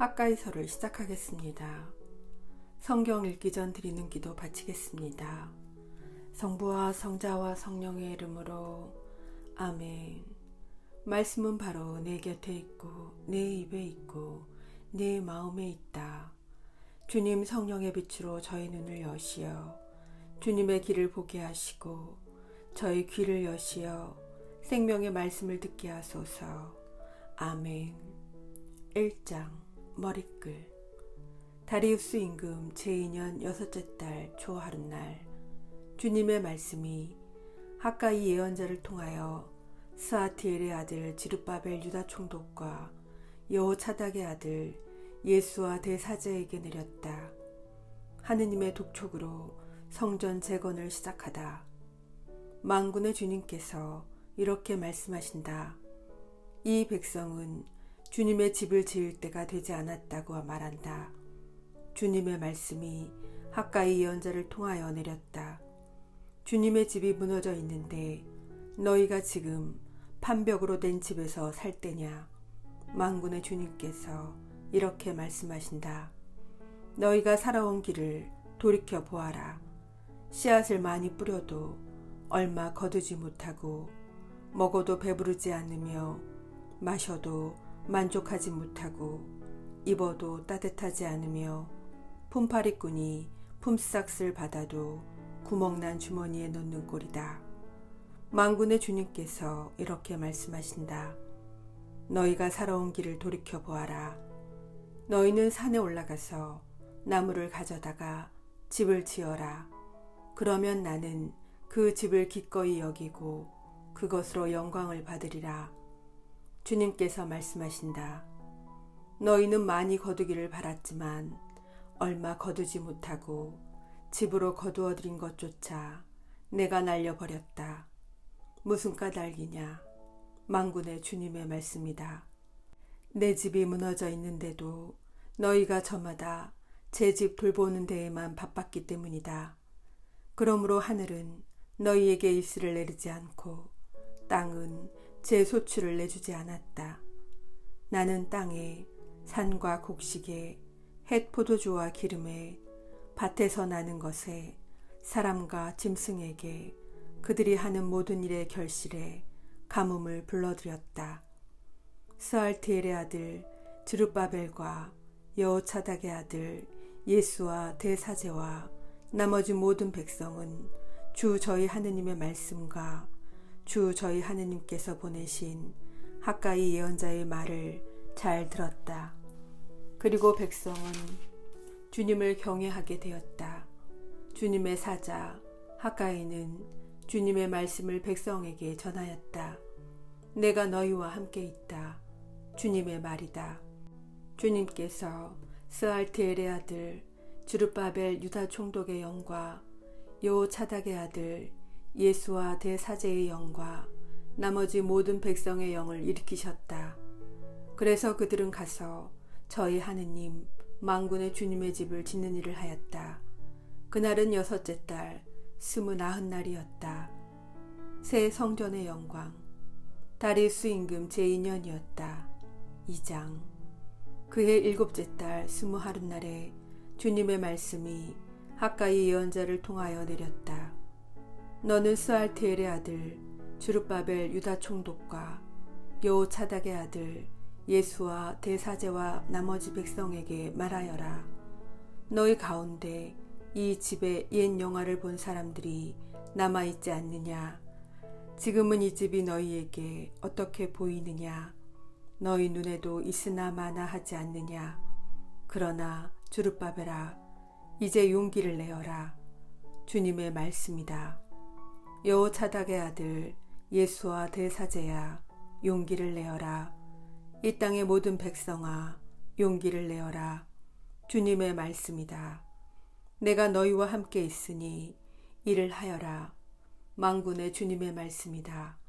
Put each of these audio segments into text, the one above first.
학가이서를 시작하겠습니다. 성경 읽기 전 드리는 기도 바치겠습니다. 성부와 성자와 성령의 이름으로 아멘. 말씀은 바로 내 곁에 있고 내 입에 있고 내 마음에 있다. 주님 성령의 빛으로 저희 눈을 여시어 주님의 길을 보게 하시고 저희 귀를 여시어 생명의 말씀을 듣게 하소서. 아멘. 1장 머리글. 다리우스 임금 제2년 여섯째 달 초하룻날 주님의 말씀이 학가이 예언자를 통하여 스아티엘의 아들 지르바벨 유다 총독과 여호차닥의 아들 예수와 대사제에게 내렸다. 하느님의 독촉으로 성전 재건을 시작하다. 만군의 주님께서 이렇게 말씀하신다. 이 백성은 주님의 집을 지을 때가 되지 않았다고 말한다. 주님의 말씀이 학가이 예언자를 통하여 내렸다. 주님의 집이 무너져 있는데 너희가 지금 판벽으로 된 집에서 살 때냐? 만군의 주님께서 이렇게 말씀하신다. 너희가 살아온 길을 돌이켜 보아라. 씨앗을 많이 뿌려도 얼마 거두지 못하고 먹어도 배부르지 않으며 마셔도 만족하지 못하고 입어도 따뜻하지 않으며 품팔이꾼이 품삯을 받아도 구멍난 주머니에 넣는 꼴이다. 만군의 주님께서 이렇게 말씀하신다. 너희가 살아온 길을 돌이켜 보아라. 너희는 산에 올라가서 나무를 가져다가 집을 지어라. 그러면 나는 그 집을 기꺼이 여기고 그것으로 영광을 받으리라. 주님께서 말씀하신다. 너희는 많이 거두기를 바랐지만 얼마 거두지 못하고 집으로 거두어 들인 것조차 내가 날려버렸다. 무슨 까닭이냐? 만군의 주님의 말씀이다. 내 집이 무너져 있는데도 너희가 저마다 제 집 돌보는 데에만 바빴기 때문이다. 그러므로 하늘은 너희에게 입술을 내리지 않고 땅은 제 소출을 내주지 않았다. 나는 땅에 산과 곡식에 햇 포도주와 기름에 밭에서 나는 것에 사람과 짐승에게 그들이 하는 모든 일의 결실에 가뭄을 불러들였다. 스알티엘의 아들 지르바벨과 여호차닥의 아들 예수와 대사제와 나머지 모든 백성은 주 저희 하느님의 말씀과 주 저희 하느님께서 보내신 학가이 예언자의 말을 잘 들었다. 그리고 백성은 주님을 경외하게 되었다. 주님의 사자 학가이는 주님의 말씀을 백성에게 전하였다. 내가 너희와 함께 있다. 주님의 말이다. 주님께서 스알티엘의 아들 지르바벨 유다 총독의 영과 여호차닥의 아들 예수와 대사제의 영과 나머지 모든 백성의 영을 일으키셨다. 그래서 그들은 가서 저희 하느님 만군의 주님의 집을 짓는 일을 하였다. 그날은 여섯째 달 29날이었다. 새 성전의 영광. 다리우스 임금 제2년이었다. 2장. 그해 7째 달 20하룻날에 주님의 말씀이 학가이 예언자를 통하여 내렸다. 너는 스알티엘의 아들 지르바벨 유다 총독과 여호차닥의 아들 예수와 대사제와 나머지 백성에게 말하여라. 너희 가운데 이 집의 옛 영화를 본 사람들이 남아있지 않느냐? 지금은 이 집이 너희에게 어떻게 보이느냐? 너희 눈에도 있으나 마나 하지 않느냐? 그러나 지르바벨아, 이제 용기를 내어라. 주님의 말씀이다. 여호차닥의 아들 예수와 대사제야, 용기를 내어라. 이 땅의 모든 백성아, 용기를 내어라. 주님의 말씀이다. 내가 너희와 함께 있으니 이를 하여라. 만군의 주님의 말씀이다.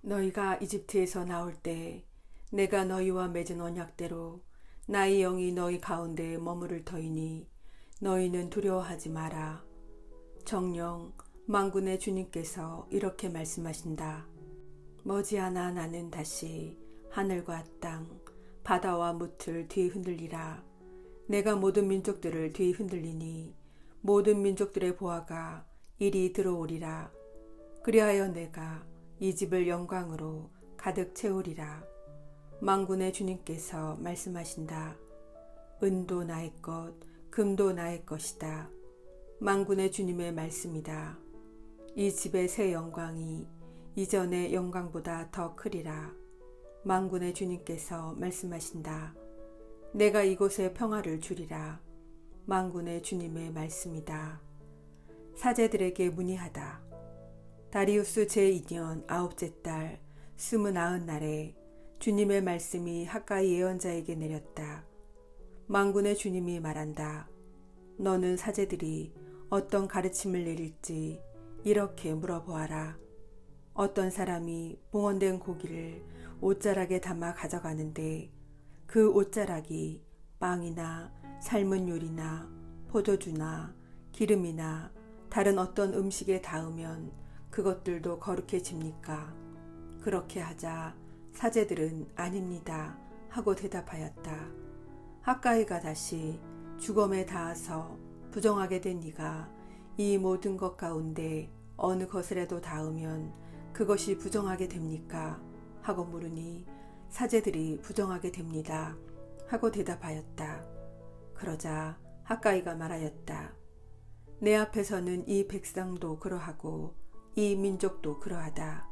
너희가 이집트에서 나올 때 내가 너희와 맺은 언약대로 나의 영이 너희 가운데에 머무를 터이니 너희는 두려워하지 마라. 정녕 만군의 주님께서 이렇게 말씀하신다. 머지않아 나는 다시 하늘과 땅, 바다와 무틀 뒤흔들리라. 내가 모든 민족들을 뒤흔들리니 모든 민족들의 보화가 이리 들어오리라. 그리하여 내가 이 집을 영광으로 가득 채우리라. 만군의 주님께서 말씀하신다. 은도 나의 것, 금도 나의 것이다. 만군의 주님의 말씀이다. 이 집의 새 영광이 이전의 영광보다 더 크리라. 만군의 주님께서 말씀하신다. 내가 이곳에 평화를 주리라. 만군의 주님의 말씀이다. 사제들에게 문의하다. 다리우스 제2년 9째 달 29날에 주님의 말씀이 학가이 예언자에게 내렸다. 만군의 주님이 말한다. 너는 사제들이 어떤 가르침을 내릴지 이렇게 물어보아라. 어떤 사람이 봉헌된 고기를 옷자락에 담아 가져가는데 그 옷자락이 빵이나 삶은 요리나 포도주나 기름이나 다른 어떤 음식에 닿으면 그것들도 거룩해집니까? 그렇게 하자 사제들은 아닙니다 하고 대답하였다. 학가이가 다시 주검에 닿아서 부정하게 된 네가 이 모든 것 가운데 어느 것이라도 닿으면 그것이 부정하게 됩니까? 하고 물으니 사제들이 부정하게 됩니다 하고 대답하였다. 그러자 학가이가 말하였다. 내 앞에서는 이 백성도 그러하고 이 민족도 그러하다.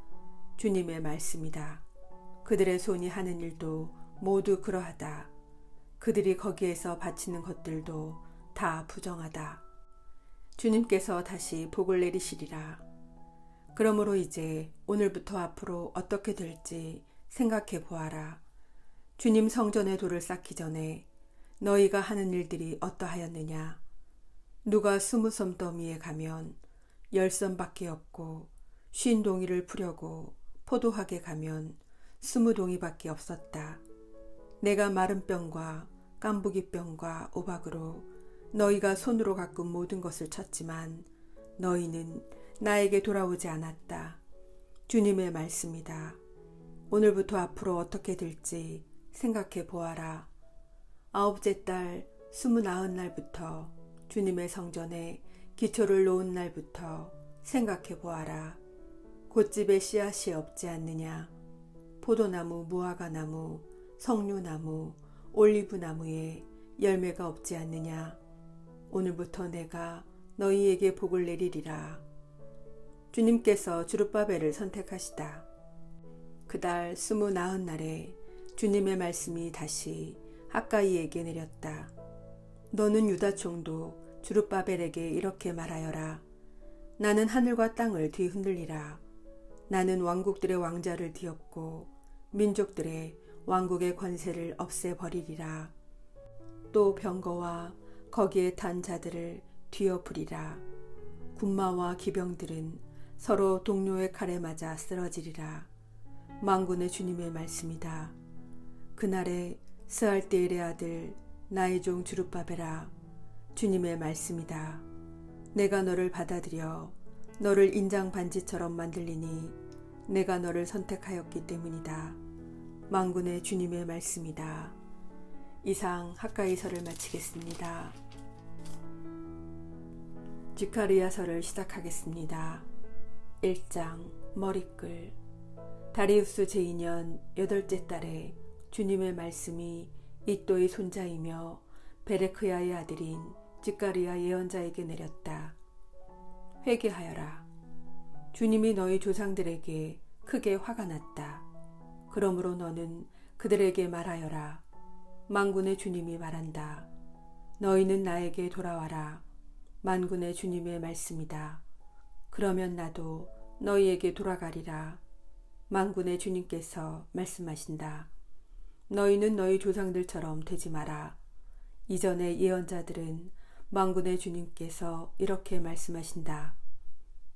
주님의 말씀이다. 그들의 손이 하는 일도 모두 그러하다. 그들이 거기에서 바치는 것들도 다 부정하다. 주님께서 다시 복을 내리시리라. 그러므로 이제 오늘부터 앞으로 어떻게 될지 생각해 보아라. 주님 성전의 돌을 쌓기 전에 너희가 하는 일들이 어떠하였느냐. 누가 20섬 더미에 가면 10섬밖에 없고 50동이를 풀려고 포도학에 가면 20동이밖에 없었다. 내가 마른 뼈과 깐부기 뼈과 오박으로 너희가 손으로 가꾼 모든 것을 쳤지만 너희는 나에게 돌아오지 않았다. 주님의 말씀이다. 오늘부터 앞으로 어떻게 될지 생각해 보아라. 9째 달 29날부터 주님의 성전에 기초를 놓은 날부터 생각해 보아라. 곶집에 씨앗이 없지 않느냐. 포도나무, 무화과나무, 석류나무, 올리브나무에 열매가 없지 않느냐. 오늘부터 내가 너희에게 복을 내리리라. 주님께서 주룹바벨을 선택하시다. 그달 29날에 주님의 말씀이 다시 학가이에게 내렸다. 너는 유다 총독 주룹바벨에게 이렇게 말하여라. 나는 하늘과 땅을 뒤흔들리라. 나는 왕국들의 왕자를 뒤엎고 민족들의 왕국의 권세를 없애버리리라. 또 병거와 거기에 탄 자들을 뒤엎으리라. 군마와 기병들은 서로 동료의 칼에 맞아 쓰러지리라. 만군의 주님의 말씀이다. 그날에 스알디엘의 아들 나의 종 주룹바벨아, 주님의 말씀이다. 내가 너를 받아들여 너를 인장 반지처럼 만들리니 내가 너를 선택하였기 때문이다. 만군의 주님의 말씀이다. 이상 학가이서를 마치겠습니다. 지카리아서를 시작하겠습니다. 1장 머리끌. 다리우스 제2년 8째 달에 주님의 말씀이 이또의 손자이며 베레크야의 아들인 지카리아 예언자에게 내렸다. 회개하여라. 주님이 너희 조상들에게 크게 화가 났다. 그러므로 너는 그들에게 말하여라. 만군의 주님이 말한다. 너희는 나에게 돌아와라. 만군의 주님의 말씀이다. 그러면 나도 너희에게 돌아가리라. 만군의 주님께서 말씀하신다. 너희는 너희 조상들처럼 되지 마라. 이전의 예언자들은 만군의 주님께서 이렇게 말씀하신다.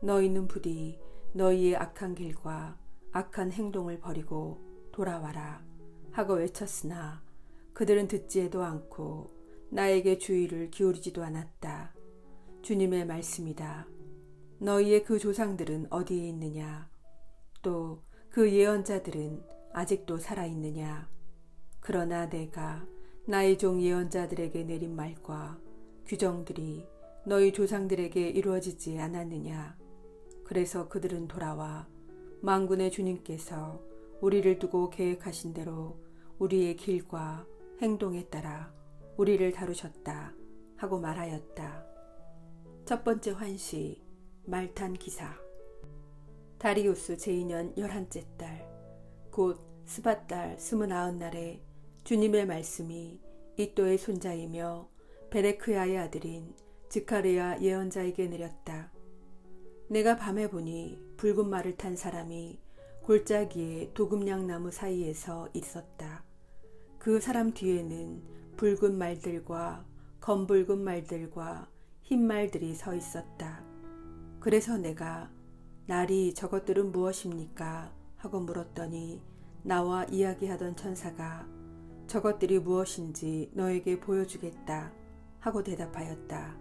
너희는 부디 너희의 악한 길과 악한 행동을 버리고 돌아와라 하고 외쳤으나 그들은 듣지도 않고 나에게 주의를 기울이지도 않았다. 주님의 말씀이다. 너희의 그 조상들은 어디에 있느냐? 또 그 예언자들은 아직도 살아있느냐? 그러나 내가 나의 종 예언자들에게 내린 말과 규정들이 너희 조상들에게 이루어지지 않았느냐. 그래서 그들은 돌아와 만군의 주님께서 우리를 두고 계획하신 대로 우리의 길과 행동에 따라 우리를 다루셨다 하고 말하였다. 첫 번째 환시, 말탄 기사. 다리우스 제2년 11째 달, 곧 스밧달 29날에 주님의 말씀이 이또의 손자이며 베레크야의 아들인 즈카르야 예언자에게 내렸다. 내가 밤에 보니 붉은 말을 탄 사람이 골짜기에 도금냥나무 사이에서 있었다. 그 사람 뒤에는 붉은 말들과 검붉은 말들과 흰 말들이 서 있었다. 그래서 내가 날이 저것들은 무엇입니까? 하고 물었더니 나와 이야기하던 천사가 저것들이 무엇인지 너에게 보여주겠다 하고 대답하였다.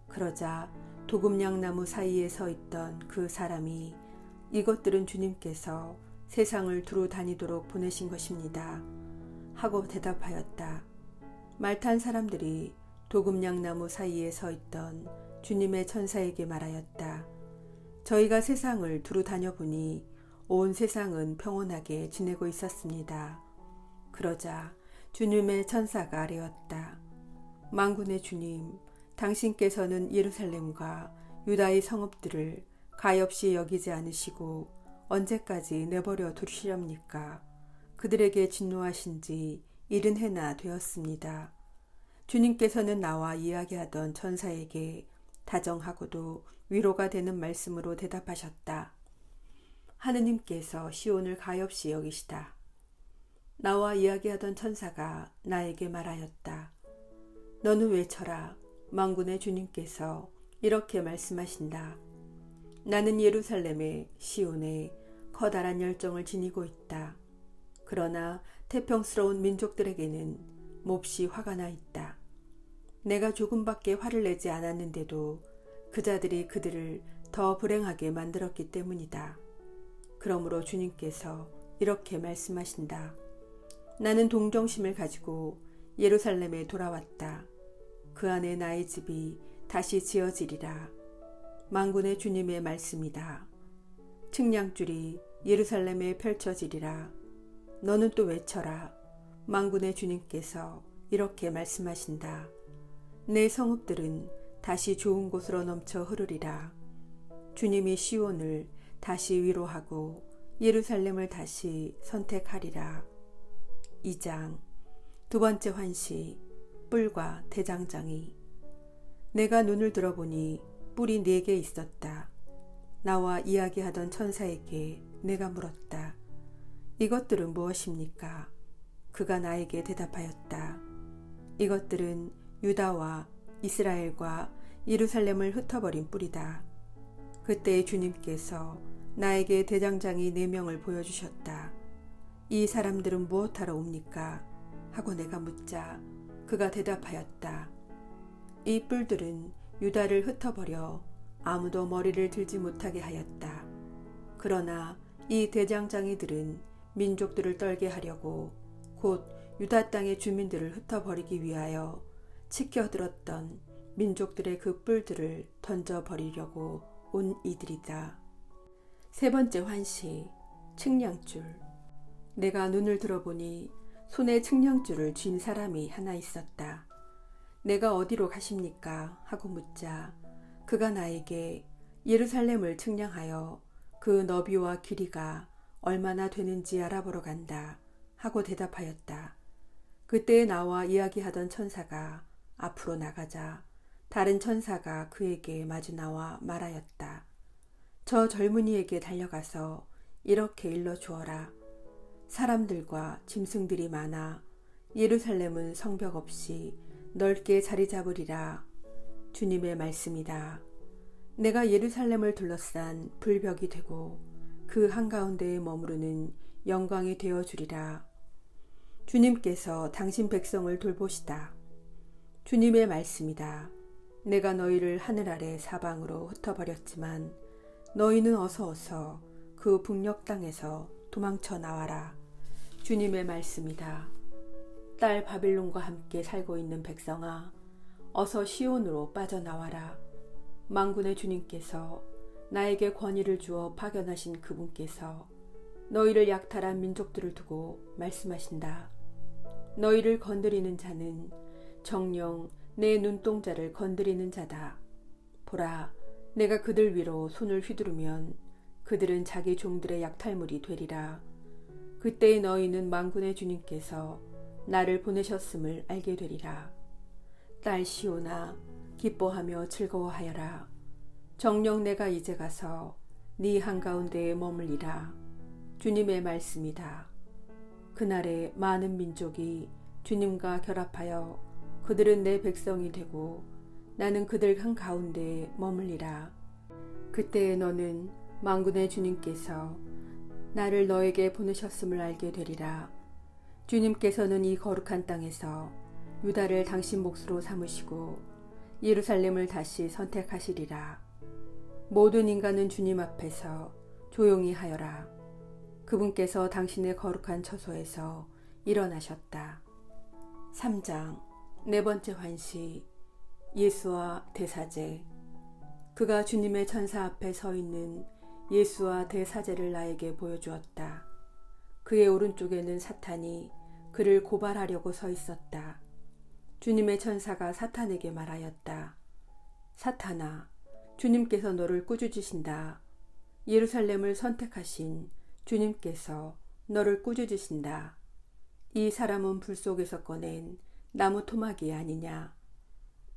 그러자 도금냥나무 사이에 서 있던 그 사람이 이것들은 주님께서 세상을 두루 다니도록 보내신 것입니다 하고 대답하였다. 말탄 사람들이 도금냥나무 사이에 서 있던 주님의 천사에게 말하였다. 저희가 세상을 두루 다녀보니 온 세상은 평온하게 지내고 있었습니다. 그러자 주님의 천사가 아뢰었다. 만군의 주님, 당신께서는 예루살렘과 유다의 성읍들을 가엾이 여기지 않으시고 언제까지 내버려 두시렵니까? 그들에게 진노하신 지 70해나 되었습니다. 주님께서는 나와 이야기하던 천사에게 다정하고도 위로가 되는 말씀으로 대답하셨다. 하느님께서 시온을 가엾이 여기시다. 나와 이야기하던 천사가 나에게 말하였다. 너는 외쳐라. 만군의 주님께서 이렇게 말씀하신다. 나는 예루살렘의 시온에 커다란 열정을 지니고 있다. 그러나 태평스러운 민족들에게는 몹시 화가 나 있다. 내가 조금밖에 화를 내지 않았는데도 그 자들이 그들을 더 불행하게 만들었기 때문이다. 그러므로 주님께서 이렇게 말씀하신다. 나는 동정심을 가지고 예루살렘에 돌아왔다. 그 안에 나의 집이 다시 지어지리라. 만군의 주님의 말씀이다. 측량줄이 예루살렘에 펼쳐지리라. 너는 또 외쳐라. 만군의 주님께서 이렇게 말씀하신다. 내 성읍들은 다시 좋은 곳으로 넘쳐 흐르리라. 주님이 시온을 다시 위로하고 예루살렘을 다시 선택하리라. 2장. 두 번째 환시, 뿔과 대장장이. 내가 눈을 들어보니 뿔이 4개 있었다. 나와 이야기하던 천사에게 내가 물었다. 이것들은 무엇입니까? 그가 나에게 대답하였다. 이것들은 유다와 이스라엘과 예루살렘을 흩어버린 뿔이다. 그때 주님께서 나에게 대장장이 4명을 보여주셨다. 이 사람들은 무엇하러 옵니까? 하고 내가 묻자 그가 대답하였다. 이 뿔들은 유다를 흩어버려 아무도 머리를 들지 못하게 하였다. 그러나 이 대장장이들은 민족들을 떨게 하려고 곧 유다 땅의 주민들을 흩어버리기 위하여 치켜들었던 민족들의 그 뿔들을 던져버리려고 온 이들이다. 세 번째 환시, 측량줄. 내가 눈을 들어보니 손에 측량줄을 쥔 사람이 하나 있었다. 내가 어디로 가십니까? 하고 묻자 그가 나에게 예루살렘을 측량하여 그 너비와 길이가 얼마나 되는지 알아보러 간다 하고 대답하였다. 그때 나와 이야기하던 천사가 앞으로 나가자 다른 천사가 그에게 마주 나와 말하였다. 저 젊은이에게 달려가서 이렇게 일러주어라. 사람들과 짐승들이 많아 예루살렘은 성벽 없이 넓게 자리 잡으리라. 주님의 말씀이다. 내가 예루살렘을 둘러싼 불벽이 되고 그 한가운데에 머무르는 영광이 되어주리라. 주님께서 당신 백성을 돌보시다. 주님의 말씀이다. 내가 너희를 하늘 아래 사방으로 흩어버렸지만 너희는 어서 그 북녘 땅에서 도망쳐 나와라. 주님의 말씀이다. 딸 바빌론과 함께 살고 있는 백성아, 어서 시온으로 빠져나와라. 만군의 주님께서 나에게 권위를 주어 파견하신 그분께서 너희를 약탈한 민족들을 두고 말씀하신다. 너희를 건드리는 자는 정녕 내 눈동자를 건드리는 자다. 보라, 내가 그들 위로 손을 휘두르면 그들은 자기 종들의 약탈물이 되리라. 그때에 너희는 만군의 주님께서 나를 보내셨음을 알게 되리라. 딸 시온아, 기뻐하며 즐거워하여라. 정녕 내가 이제 가서 네 한가운데에 머물리라. 주님의 말씀이다. 그날에 많은 민족이 주님과 결합하여 그들은 내 백성이 되고 나는 그들 한가운데에 머물리라. 그때에 너는 만군의 주님께서 나를 너에게 보내셨음을 알게 되리라. 주님께서는 이 거룩한 땅에서 유다를 당신 몫으로 삼으시고 예루살렘을 다시 선택하시리라. 모든 인간은 주님 앞에서 조용히 하여라. 그분께서 당신의 거룩한 처소에서 일어나셨다. 3장 네 번째 환시. 예수와 대사제. 그가 주님의 천사 앞에 서 있는 예수와 대사제를 나에게 보여주었다. 그의 오른쪽에는 사탄이 그를 고발하려고 서 있었다. 주님의 천사가 사탄에게 말하였다. 사탄아, 주님께서 너를 꾸짖으신다. 예루살렘을 선택하신 주님께서 너를 꾸짖으신다. 이 사람은 불 속에서 꺼낸 나무 토막이 아니냐.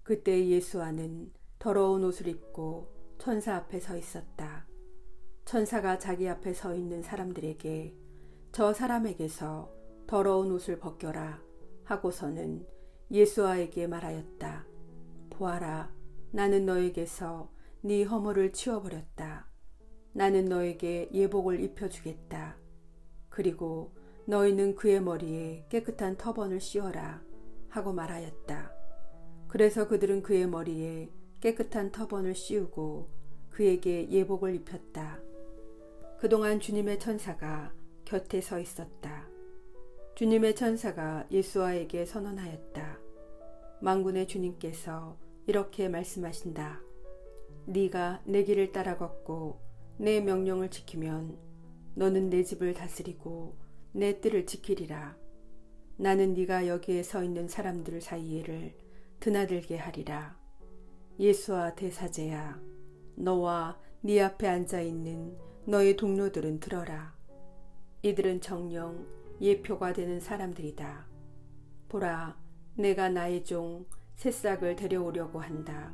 그때 예수와는 더러운 옷을 입고 천사 앞에 서 있었다. 천사가 자기 앞에 서 있는 사람들에게 저 사람에게서 더러운 옷을 벗겨라 하고서는 예수와에게 말하였다. 보아라, 나는 너에게서 네 허물을 치워버렸다. 나는 너에게 예복을 입혀주겠다. 그리고 너희는 그의 머리에 깨끗한 터번을 씌워라 하고 말하였다. 그래서 그들은 그의 머리에 깨끗한 터번을 씌우고 그에게 예복을 입혔다. 그동안 주님의 천사가 곁에 서 있었다. 주님의 천사가 예수와에게 선언하였다. 만군의 주님께서 이렇게 말씀하신다. 네가 내 길을 따라 걷고 내 명령을 지키면 너는 내 집을 다스리고 내 뜰을 지키리라. 나는 네가 여기에 서 있는 사람들 사이에를 드나들게 하리라. 예수와 대사제야, 너와 네 앞에 앉아있는 너의 동료들은 들어라. 이들은 정녕 예표가 되는 사람들이다. 보라, 내가 나의 종 새싹을 데려오려고 한다.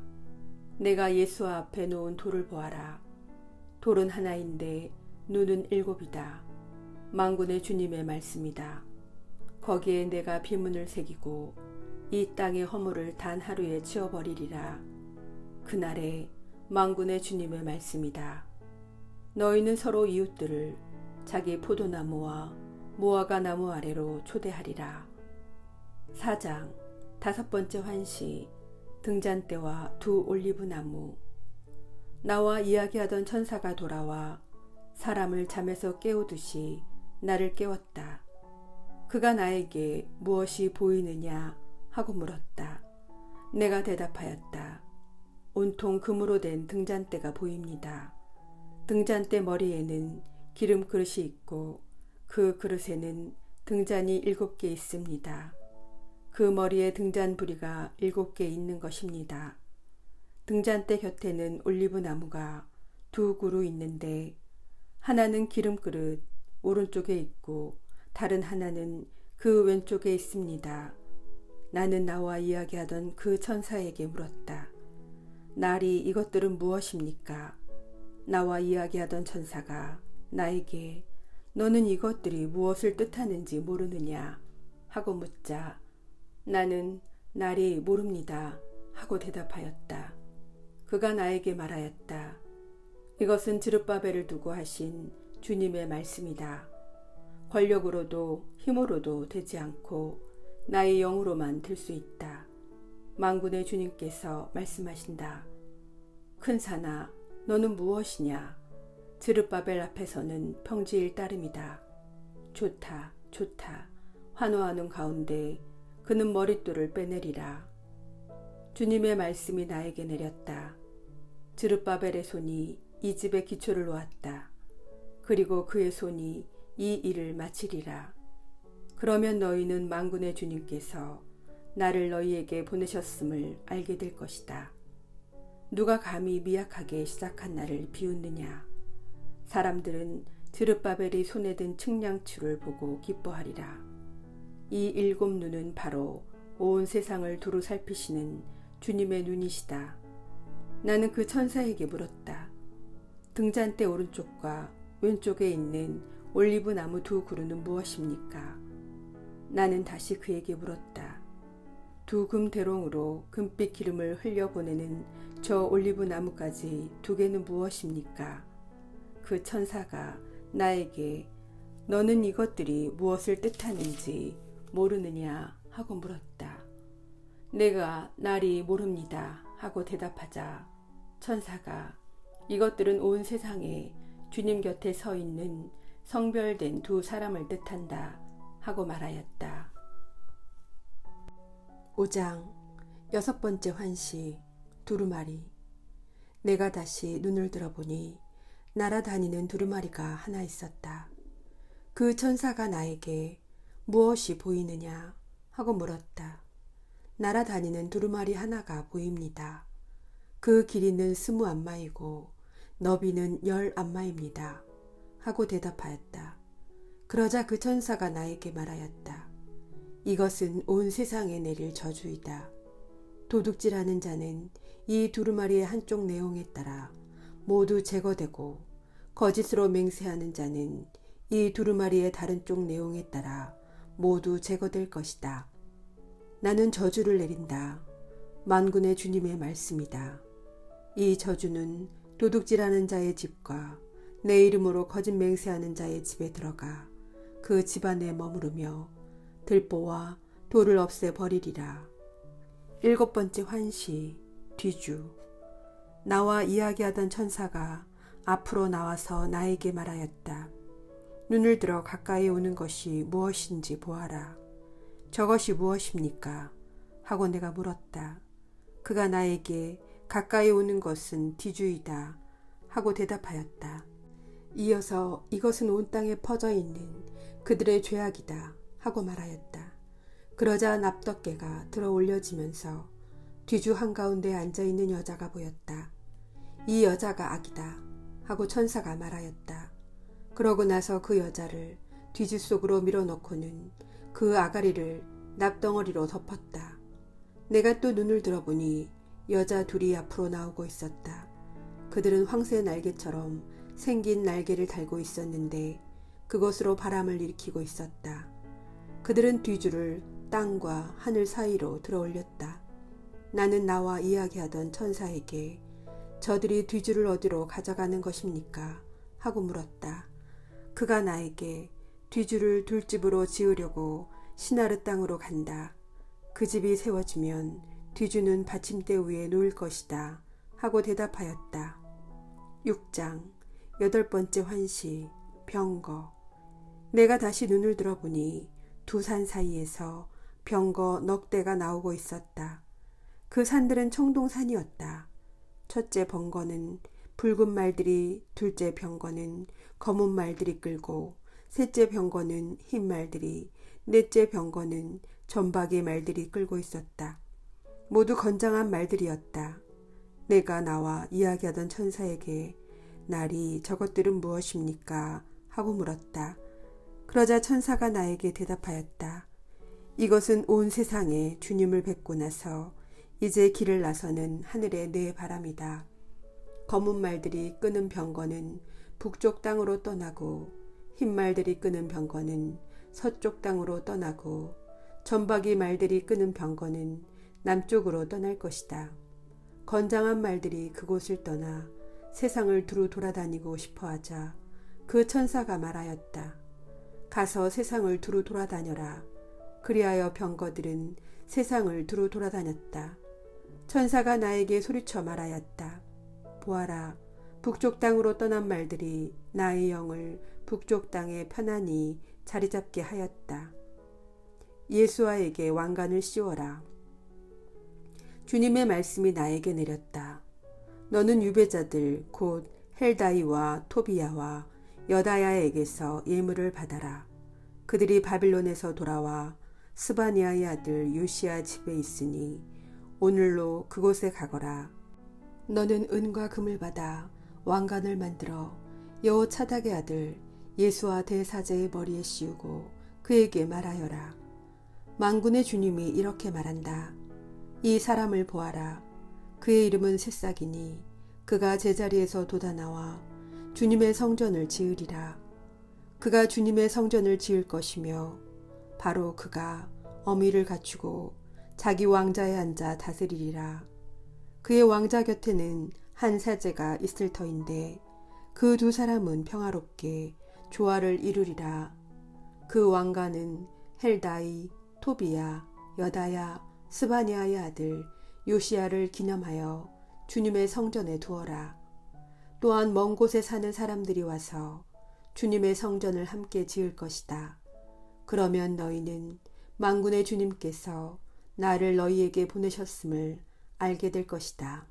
내가 예수와 앞에 놓은 돌을 보아라. 돌은 하나인데 눈은 7이다. 만군의 주님의 말씀이다. 거기에 내가 비문을 새기고 이 땅의 허물을 단 하루에 치워버리리라. 그날에 만군의 주님의 말씀이다. 너희는 서로 이웃들을 자기 포도나무와 무화과 나무 아래로 초대하리라. 4장 5번째 환시. 등잔대와 두 올리브 나무. 나와 이야기하던 천사가 돌아와 사람을 잠에서 깨우듯이 나를 깨웠다. 그가 나에게 무엇이 보이느냐 하고 물었다. 내가 대답하였다. 온통 금으로 된 등잔대가 보입니다. 등잔대 머리에는 기름 그릇이 있고 그 그릇에는 등잔이 7개 있습니다. 그 머리에 등잔 부리가 7개 있는 것입니다. 등잔대 곁에는 올리브 나무가 2그루 있는데 하나는 기름 그릇 오른쪽에 있고 다른 하나는 그 왼쪽에 있습니다. 나는 나와 이야기하던 그 천사에게 물었다. 날이 이것들은 무엇입니까? 나와 이야기하던 천사가 나에게 너는 이것들이 무엇을 뜻하는지 모르느냐 하고 묻자 나는 날이 모릅니다 하고 대답하였다. 그가 나에게 말하였다. 이것은 스룹바벨을 두고 하신 주님의 말씀이다. 권력으로도 힘으로도 되지 않고 나의 영으로만 될 수 있다. 만군의 주님께서 말씀하신다. 큰 산아, 너는 무엇이냐? 스룹바벨 앞에서는 평지일 따름이다. 좋다, 좋다. 환호하는 가운데 그는 머릿돌을 빼내리라. 주님의 말씀이 나에게 내렸다. 스룹바벨의 손이 이 집의 기초를 놓았다. 그리고 그의 손이 이 일을 마치리라. 그러면 너희는 만군의 주님께서 나를 너희에게 보내셨음을 알게 될 것이다. 누가 감히 미약하게 시작한 나를 비웃느냐. 사람들은 스룹바벨이 손에 든 측량추를 보고 기뻐하리라. 이 일곱 눈은 바로 온 세상을 두루 살피시는 주님의 눈이시다. 나는 그 천사에게 물었다. 등잔대 오른쪽과 왼쪽에 있는 올리브 나무 두 그루는 무엇입니까? 나는 다시 그에게 물었다. 두 금 대롱으로 금빛 기름을 흘려보내는 저 올리브 나무까지 두 개는 무엇입니까? 그 천사가 나에게 너는 이것들이 무엇을 뜻하는지 모르느냐 하고 물었다. 내가 날이 모릅니다 하고 대답하자 천사가 이것들은 온 세상에 주님 곁에 서 있는 성별된 두 사람을 뜻한다 하고 말하였다. 5장 6번째 환시 두루마리. 내가 다시 눈을 들어보니 날아다니는 두루마리가 하나 있었다. 그 천사가 나에게 무엇이 보이느냐 하고 물었다. 날아다니는 두루마리 하나가 보입니다. 그 길이는 20 안마이고 너비는 10 안마입니다. 하고 대답하였다. 그러자 그 천사가 나에게 말하였다. 이것은 온 세상에 내릴 저주이다. 도둑질하는 자는 이 두루마리의 한쪽 내용에 따라 모두 제거되고 거짓으로 맹세하는 자는 이 두루마리의 다른 쪽 내용에 따라 모두 제거될 것이다. 나는 저주를 내린다. 만군의 주님의 말씀이다. 이 저주는 도둑질하는 자의 집과 내 이름으로 거짓 맹세하는 자의 집에 들어가 그 집안에 머무르며 들보와 돌을 없애버리리라. 7번째 환시 뒤주. 나와 이야기하던 천사가 앞으로 나와서 나에게 말하였다. 눈을 들어 가까이 오는 것이 무엇인지 보아라. 저것이 무엇입니까? 하고 내가 물었다. 그가 나에게 가까이 오는 것은 뒤주이다 하고 대답하였다. 이어서 이것은 온 땅에 퍼져 있는 그들의 죄악이다 하고 말하였다. 그러자 납떡개가 들어 올려지면서 뒤주 한가운데 앉아있는 여자가 보였다. 이 여자가 악이다 하고 천사가 말하였다. 그러고 나서 그 여자를 뒤주 속으로 밀어넣고는 그 아가리를 납덩어리로 덮었다. 내가 또 눈을 들어보니 여자 둘이 앞으로 나오고 있었다. 그들은 황새 날개처럼 생긴 날개를 달고 있었는데 그것으로 바람을 일으키고 있었다. 그들은 뒤주를 땅과 하늘 사이로 들어 올렸다. 나는 나와 이야기하던 천사에게 저들이 뒤주를 어디로 가져가는 것입니까? 하고 물었다. 그가 나에게 뒤주를 둘집으로 지으려고 시나르 땅으로 간다. 그 집이 세워지면 뒤주는 받침대 위에 놓일 것이다 하고 대답하였다. 6장 8번째 환시 병거. 내가 다시 눈을 들어보니 두 산 사이에서 병거 넉 대가 나오고 있었다. 그 산들은 청동산이었다. 첫째 병거는 붉은 말들이, 둘째 병거는 검은 말들이 끌고, 셋째 병거는 흰 말들이, 넷째 병거는 점박이 말들이 끌고 있었다. 모두 건장한 말들이었다. 내가 나와 이야기하던 천사에게 날이 저것들은 무엇입니까? 하고 물었다. 그러자 천사가 나에게 대답하였다. 이것은 온 세상에 주님을 뵙고 나서 이제 길을 나서는 하늘의 네 바람이다. 검은 말들이 끄는 병거는 북쪽 땅으로 떠나고 흰 말들이 끄는 병거는 서쪽 땅으로 떠나고 점박이 말들이 끄는 병거는 남쪽으로 떠날 것이다. 건장한 말들이 그곳을 떠나 세상을 두루 돌아다니고 싶어하자 그 천사가 말하였다. 가서 세상을 두루 돌아다녀라. 그리하여 병거들은 세상을 두루 돌아다녔다. 천사가 나에게 소리쳐 말하였다. 보아라, 북쪽 땅으로 떠난 말들이 나의 영을 북쪽 땅에 편안히 자리 잡게 하였다. 예수아에게 왕관을 씌워라. 주님의 말씀이 나에게 내렸다. 너는 유배자들 곧 헬다이와 토비야와 여다야에게서 예물을 받아라. 그들이 바빌론에서 돌아와 스바니아의 아들 요시야 집에 있으니 오늘로 그곳에 가거라. 너는 은과 금을 받아 왕관을 만들어 여호차닥의 아들 예수아 대사제의 머리에 씌우고 그에게 말하여라. 만군의 주님이 이렇게 말한다. 이 사람을 보아라. 그의 이름은 새싹이니 그가 제자리에서 돋아나와 주님의 성전을 지으리라. 그가 주님의 성전을 지을 것이며 바로 그가 어미를 갖추고 자기 왕자에 앉아 다스리리라. 그의 왕자 곁에는 한 사제가 있을 터인데 그 두 사람은 평화롭게 조화를 이루리라. 그 왕관은 헬다이, 토비야, 여다야, 스바니아의 아들 요시야를 기념하여 주님의 성전에 두어라. 또한 먼 곳에 사는 사람들이 와서 주님의 성전을 함께 지을 것이다. 그러면 너희는 만군의 주님께서 나를 너희에게 보내셨음을 알게 될 것이다.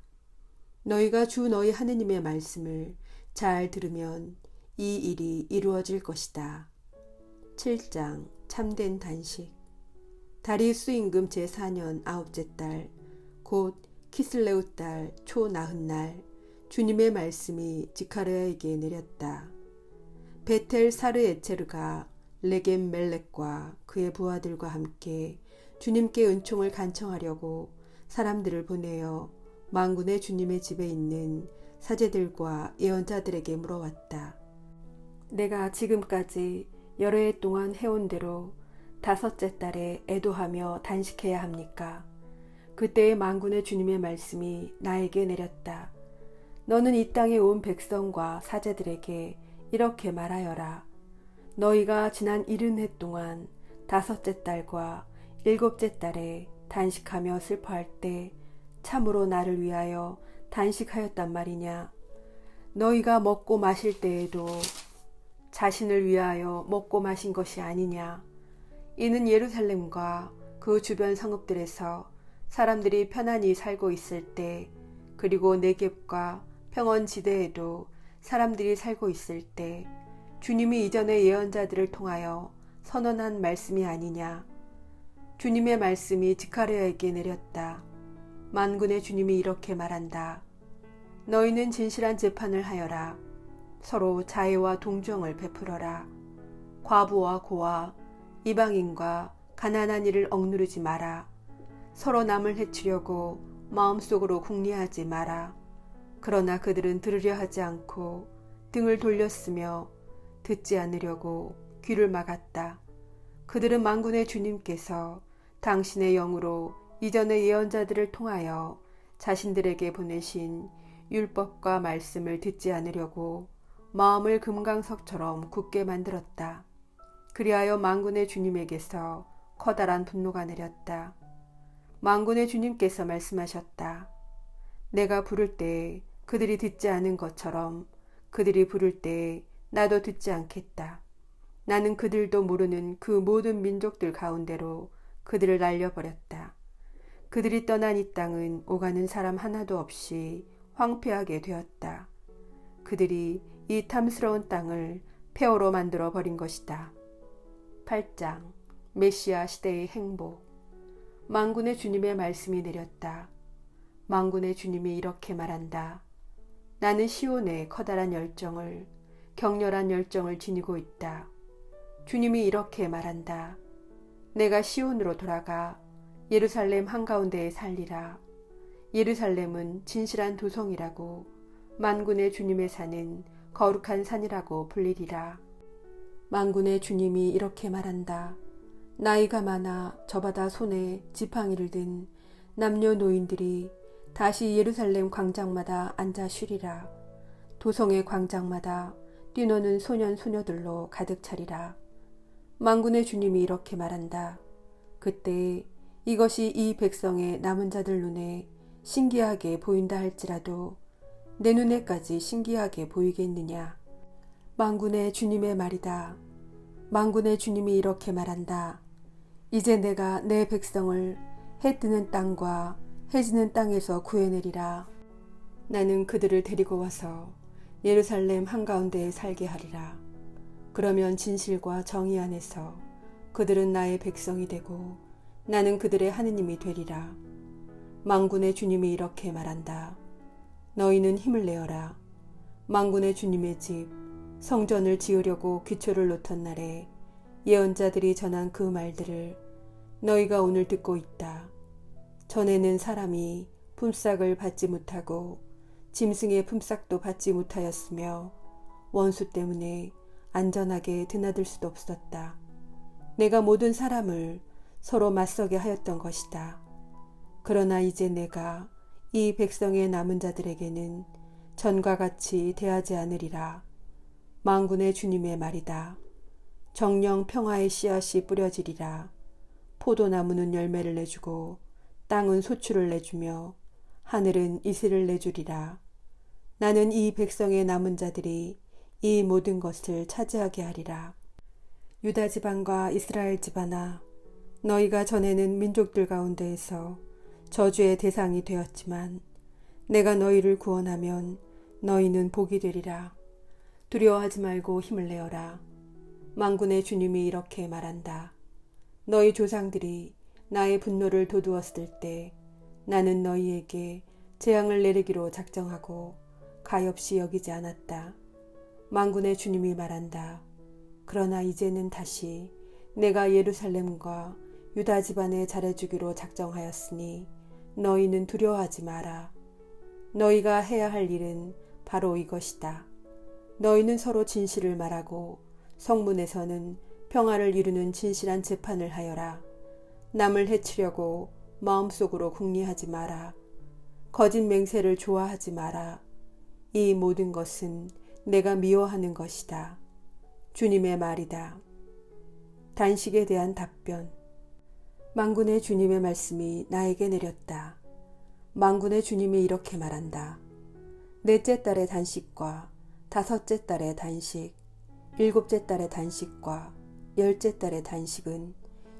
너희가 주 너희 하느님의 말씀을 잘 들으면 이 일이 이루어질 것이다. 7장 참된 단식. 다리우스 임금 제4년 9째 달 곧 키슬레우 달 초 나흔 날 주님의 말씀이 지카르야에게 내렸다. 베텔 사르에체르가 레겜 멜렉과 그의 부하들과 함께 주님께 은총을 간청하려고 사람들을 보내어 만군의 주님의 집에 있는 사제들과 예언자들에게 물어왔다. 내가 지금까지 여러 해 동안 해온 대로 5째 달에 애도하며 단식해야 합니까? 그때의 만군의 주님의 말씀이 나에게 내렸다. 너는 이 땅에 온 백성과 사제들에게 이렇게 말하여라. 너희가 지난 70해 동안 5째 달과 7째 달에 단식하며 슬퍼할 때 참으로 나를 위하여 단식하였단 말이냐. 너희가 먹고 마실 때에도 자신을 위하여 먹고 마신 것이 아니냐. 이는 예루살렘과 그 주변 성읍들에서 사람들이 편안히 살고 있을 때, 그리고 네겝과 평원지대에도 사람들이 살고 있을 때 주님이 이전의 예언자들을 통하여 선언한 말씀이 아니냐. 주님의 말씀이 지카르야에게 내렸다. 만군의 주님이 이렇게 말한다. 너희는 진실한 재판을 하여라. 서로 자애와 동정을 베풀어라. 과부와 고아, 이방인과 가난한 이를 억누르지 마라. 서로 남을 해치려고 마음속으로 궁리하지 마라. 그러나 그들은 들으려 하지 않고 등을 돌렸으며 듣지 않으려고 귀를 막았다. 그들은 만군의 주님께서 당신의 영으로 이전의 예언자들을 통하여 자신들에게 보내신 율법과 말씀을 듣지 않으려고 마음을 금강석처럼 굳게 만들었다. 그리하여 만군의 주님에게서 커다란 분노가 내렸다. 만군의 주님께서 말씀하셨다. 내가 부를 때에 그들이 듣지 않은 것처럼 그들이 부를 때에 나도 듣지 않겠다. 나는 그들도 모르는 그 모든 민족들 가운데로 그들을 날려버렸다. 그들이 떠난 이 땅은 오가는 사람 하나도 없이 황폐하게 되었다. 그들이 이 탐스러운 땅을 폐허로 만들어 버린 것이다. 8장 메시아 시대의 행복. 만군의 주님의 말씀이 내렸다. 만군의 주님이 이렇게 말한다. 나는 시온의 커다란 열정을, 격렬한 열정을 지니고 있다. 주님이 이렇게 말한다. 내가 시온으로 돌아가 예루살렘 한가운데에 살리라. 예루살렘은 진실한 도성이라고, 만군의 주님의 산은 거룩한 산이라고 불리리라. 만군의 주님이 이렇게 말한다. 나이가 많아 저바다 손에 지팡이를 든 남녀노인들이 다시 예루살렘 광장마다 앉아 쉬리라. 도성의 광장마다 뛰노는 소년 소녀들로 가득 차리라. 만군의 주님이 이렇게 말한다. 그때 이것이 이 백성의 남은 자들 눈에 신기하게 보인다 할지라도 내 눈에까지 신기하게 보이겠느냐. 만군의 주님의 말이다. 만군의 주님이 이렇게 말한다. 이제 내가 내 백성을 해 뜨는 땅과 해 지는 땅에서 구해내리라. 나는 그들을 데리고 와서 예루살렘 한가운데에 살게 하리라. 그러면 진실과 정의 안에서 그들은 나의 백성이 되고 나는 그들의 하느님이 되리라. 만군의 주님이 이렇게 말한다. 너희는 힘을 내어라. 만군의 주님의 집 성전을 지으려고 기초를 놓던 날에 예언자들이 전한 그 말들을 너희가 오늘 듣고 있다. 전에는 사람이 품삯을 받지 못하고 짐승의 품삯도 받지 못하였으며 원수 때문에 안전하게 드나들 수도 없었다. 내가 모든 사람을 서로 맞서게 하였던 것이다. 그러나 이제 내가 이 백성의 남은 자들에게는 전과 같이 대하지 않으리라. 만군의 주님의 말이다. 정령 평화의 씨앗이 뿌려지리라. 포도나무는 열매를 내주고 땅은 소출을 내주며 하늘은 이슬을 내주리라. 나는 이 백성의 남은 자들이 이 모든 것을 차지하게 하리라. 유다 지방과 이스라엘 지방아, 너희가 전에는 민족들 가운데에서 저주의 대상이 되었지만 내가 너희를 구원하면 너희는 복이 되리라. 두려워하지 말고 힘을 내어라. 만군의 주님이 이렇게 말한다. 너희 조상들이 나의 분노를 돋우었을 때 나는 너희에게 재앙을 내리기로 작정하고 가엾이 여기지 않았다. 만군의 주님이 말한다. 그러나 이제는 다시 내가 예루살렘과 유다 집안에 잘해주기로 작정하였으니 너희는 두려워하지 마라. 너희가 해야 할 일은 바로 이것이다. 너희는 서로 진실을 말하고 성문에서는 평화를 이루는 진실한 재판을 하여라. 남을 해치려고 마음속으로 궁리하지 마라. 거짓 맹세를 좋아하지 마라. 이 모든 것은 내가 미워하는 것이다. 주님의 말이다. 단식에 대한 답변. 만군의 주님의 말씀이 나에게 내렸다. 만군의 주님이 이렇게 말한다. 넷째 달의 단식과 다섯째 달의 단식, 일곱째 달의 단식과 열째 달의 단식은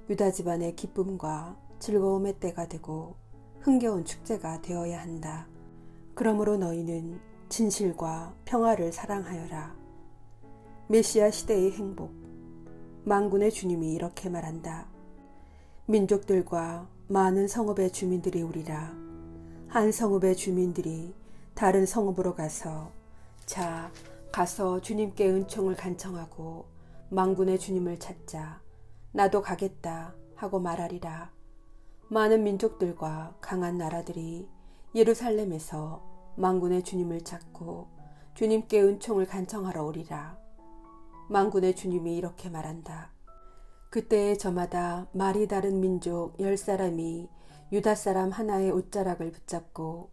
유다 집안의 기쁨과 즐거움의 때가 되고 흥겨운 축제가 되어야 한다. 그러므로 너희는 진실과 평화를 사랑하여라. 메시아 시대의 행복. 만군의 주님이 이렇게 말한다. 민족들과 많은 성읍의 주민들이 오리라. 한 성읍의 주민들이 다른 성읍으로 가서 자, 가서 주님께 은총을 간청하고 만군의 주님을 찾자. 나도 가겠다 하고 말하리라. 많은 민족들과 강한 나라들이 예루살렘에서 만군의 주님을 찾고 주님께 은총을 간청하러 오리라. 만군의 주님이 이렇게 말한다. 그때에 저마다 말이 다른 민족 10사람이 유다 사람 하나의 옷자락을 붙잡고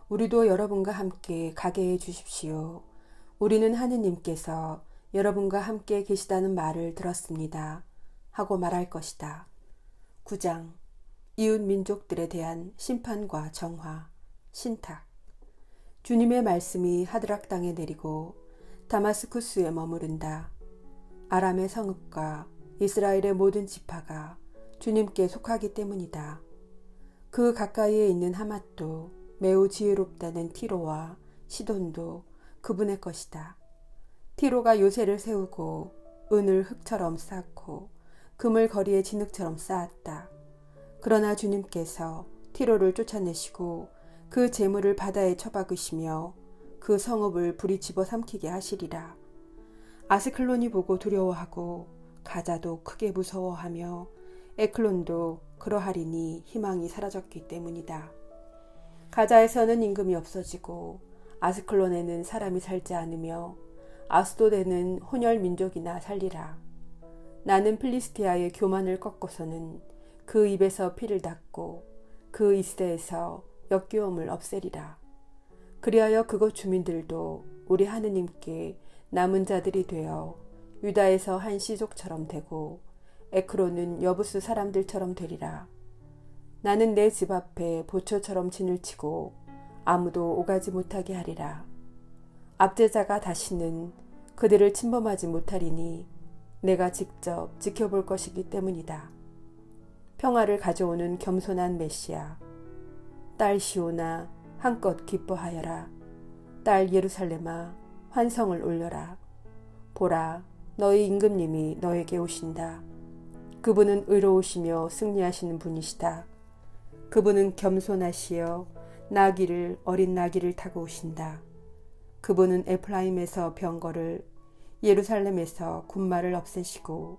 우리도 여러분과 함께 가게 해 주십시오. 우리는 하느님께서 여러분과 함께 계시다는 말을 들었습니다. 하고 말할 것이다. 9장 이웃 민족들에 대한 심판과 정화, 신탁. 주님의 말씀이 하드락 땅에 내리고 다마스쿠스에 머무른다. 아람의 성읍과 이스라엘의 모든 지파가 주님께 속하기 때문이다. 그 가까이에 있는 하맛도 매우 지혜롭다는 티로와 시돈도 그분의 것이다. 티로가 요새를 세우고 은을 흙처럼 쌓고 금을 거리에 진흙처럼 쌓았다. 그러나 주님께서 티로를 쫓아내시고 그 재물을 바다에 처박으시며 그 성읍을 불이 집어삼키게 하시리라. 아스클론이 보고 두려워하고 가자도 크게 무서워하며 에클론도 그러하리니 희망이 사라졌기 때문이다. 가자에서는 임금이 없어지고 아스클론에는 사람이 살지 않으며 아스돗에는 혼혈 민족이나 살리라. 나는 필리스티아의 교만을 꺾고서는 그 입에서 피를 닦고 그 이스라엘에서 역겨움을 없애리라. 그리하여 그곳 주민들도 우리 하느님께 남은 자들이 되어 유다에서 한 시족처럼 되고 에크론은 여부스 사람들처럼 되리라. 나는 내 집 앞에 보초처럼 진을 치고 아무도 오가지 못하게 하리라. 압제자가 다시는 그들을 침범하지 못하리니 내가 직접 지켜볼 것이기 때문이다. 평화를 가져오는 겸손한 메시아. 딸 시온아 한껏 기뻐하여라. 딸 예루살렘아 환성을 올려라. 보라, 너희 임금님이 너에게 오신다. 그분은 의로우시며 승리하시는 분이시다. 그분은 겸손하시어 어린 나귀를 타고 오신다. 그분은 에프라임에서 병거를, 예루살렘에서 군마를 없애시고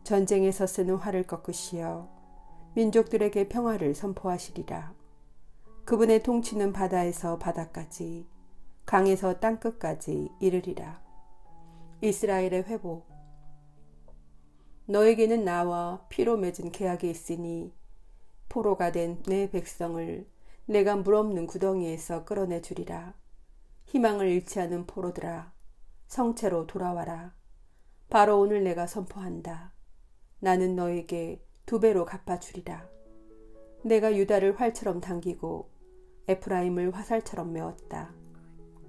전쟁에서 쓰는 활을 꺾으시어 민족들에게 평화를 선포하시리라. 그분의 통치는 바다에서 바다까지, 강에서 땅끝까지 이르리라. 이스라엘의 회복. 너에게는 나와 피로 맺은 계약이 있으니 포로가 된 내 백성을 내가 물없는 구덩이에서 끌어내 주리라. 희망을 잃지 않은 포로들아, 성체로 돌아와라. 바로 오늘 내가 선포한다. 나는 너에게 2배로 갚아주리라. 내가 유다를 활처럼 당기고 에프라임을 화살처럼 메웠다.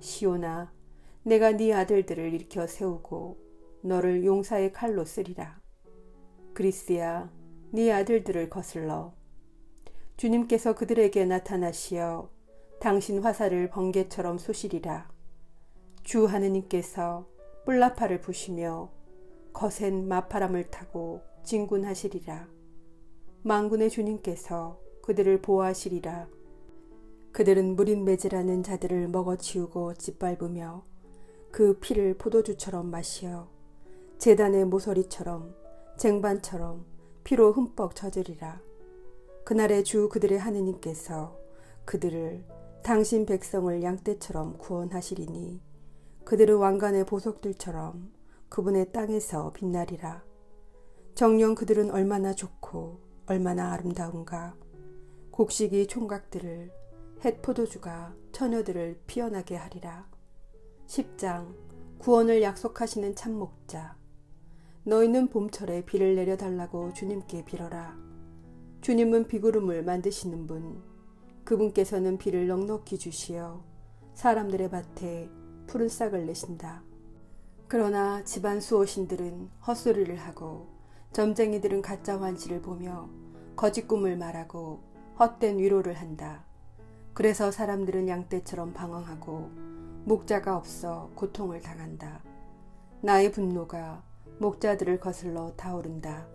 시온아, 내가 네 아들들을 일으켜 세우고 너를 용사의 칼로 쓰리라. 그리스야, 네 아들들을 거슬러. 주님께서 그들에게 나타나시어 당신 화살을 번개처럼 쏘시리라. 주 하느님께서 뿔나팔을 부시며 거센 마파람을 타고 진군하시리라. 만군의 주님께서 그들을 보호하시리라. 그들은 무린매질하는 자들을 먹어치우고 짓밟으며 그 피를 포도주처럼 마시어 제단의 모서리처럼 쟁반처럼 피로 흠뻑 젖으리라. 그날의 주 그들의 하느님께서 그들을 당신 백성을 양떼처럼 구원하시리니 그들은 왕관의 보석들처럼 그분의 땅에서 빛나리라. 정녕 그들은 얼마나 좋고 얼마나 아름다운가. 곡식이 총각들을, 햇 포도주가 처녀들을 피어나게 하리라. 10장. 구원을 약속하시는 참목자. 너희는 봄철에 비를 내려달라고 주님께 빌어라. 주님은 비구름을 만드시는 분, 그분께서는 비를 넉넉히 주시어 사람들의 밭에 푸른 싹을 내신다. 그러나 집안 수호신들은 헛소리를 하고 점쟁이들은 가짜 환시를 보며 거짓 꿈을 말하고 헛된 위로를 한다. 그래서 사람들은 양떼처럼 방황하고 목자가 없어 고통을 당한다. 나의 분노가 목자들을 거슬러 타오른다.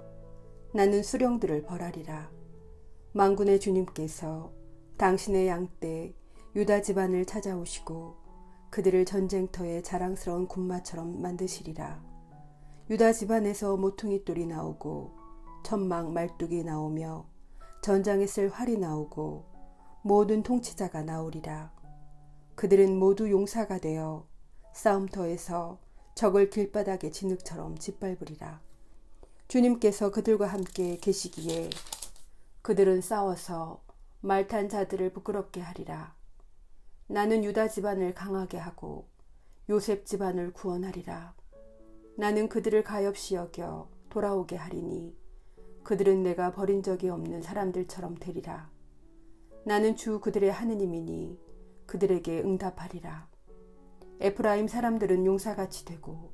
나는 수령들을 벌하리라. 만군의 주님께서 당신의 양떼 유다 집안을 찾아오시고 그들을 전쟁터의 자랑스러운 군마처럼 만드시리라. 유다 집안에서 모퉁이 돌이 나오고 천막 말뚝이 나오며 전장에 쓸 활이 나오고 모든 통치자가 나오리라. 그들은 모두 용사가 되어 싸움터에서 적을 길바닥의 진흙처럼 짓밟으리라. 주님께서 그들과 함께 계시기에 그들은 싸워서 말탄 자들을 부끄럽게 하리라. 나는 유다 집안을 강하게 하고 요셉 집안을 구원하리라. 나는 그들을 가엾이 여겨 돌아오게 하리니 그들은 내가 버린 적이 없는 사람들처럼 되리라. 나는 주 그들의 하느님이니 그들에게 응답하리라. 에프라임 사람들은 용사같이 되고